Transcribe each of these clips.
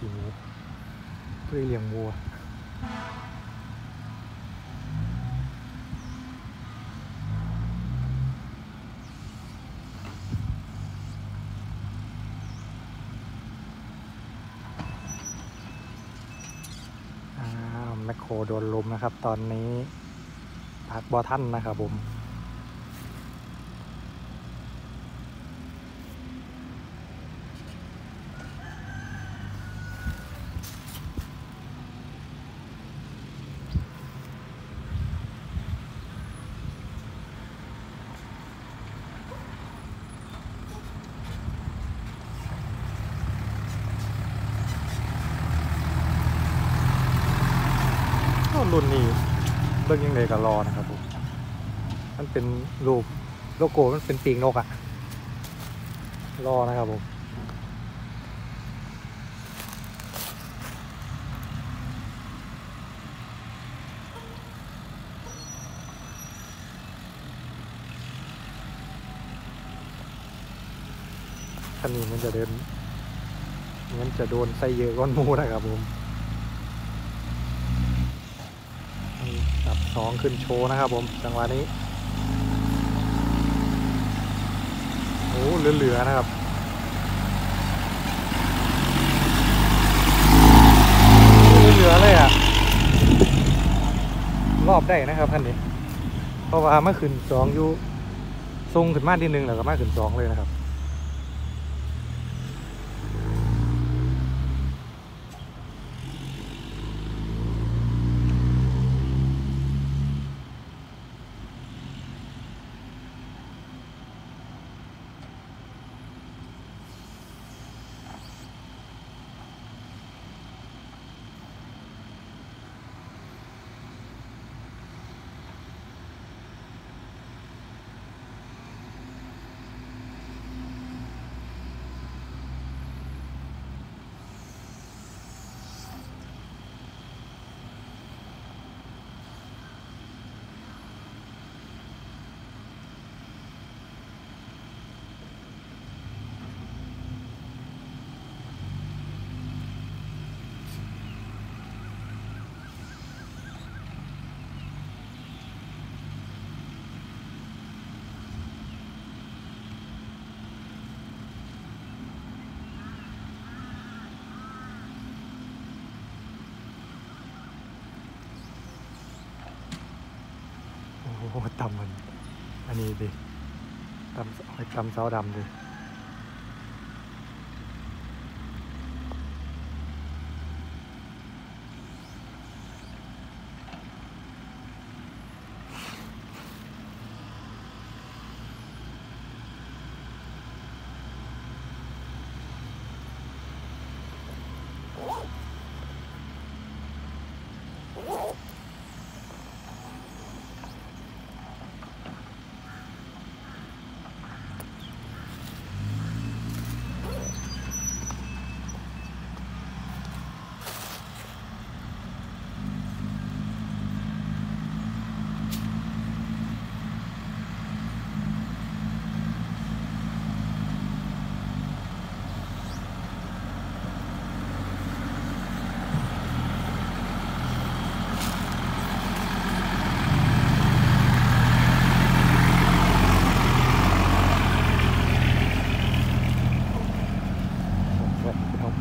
ขี้หมูเพื่อเลี้ยงวัวแมคโครโดนลมนะครับตอนนี้พักบอทันนะครับผมรุ่นนี้เบิ่งยังไงก็รอนะครับผมมันเป็นรูปโลโก้มันเป็นปีกนกอะรอนะครับผมคันนี้มันจะเดินงั้นจะโดนไส้เยอะก้อนมูนะครับผมจับ2ขึ้นโชว์นะครับผมจังหวะนี้โอ้เหลือๆนะครับเหลือเลยอ่ะรอบได้นะครับคันนี้เพราะว่าเมื่อคืน2อยู่ทรงขึ้นมาทีนึงแล้วก็มาขึ้น2เลยนะครับโอ้ตำมันอันนี้ดิตำเสาดำดิ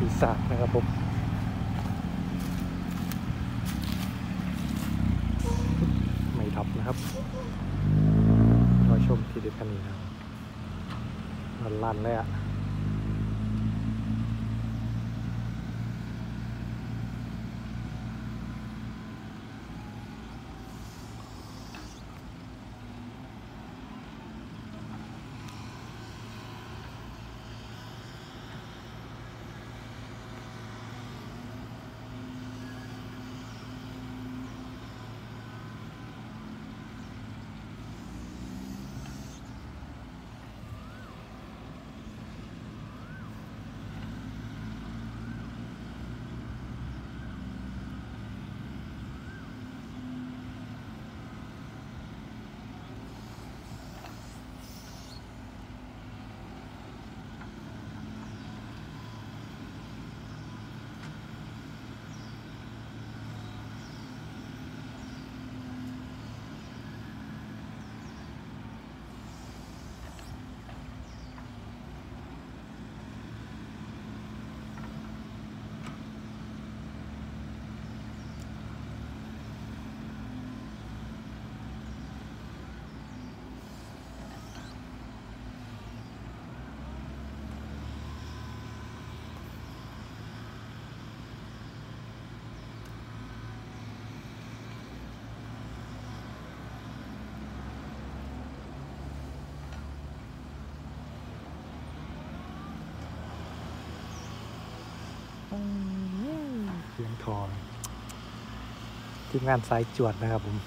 ปีศาจนะครับผมไม่ทับนะครับรอชมทีเด็ดกันนี้นะครับลั่นเลยอะ เพียงทองทีมงานสายจวดนะครับผม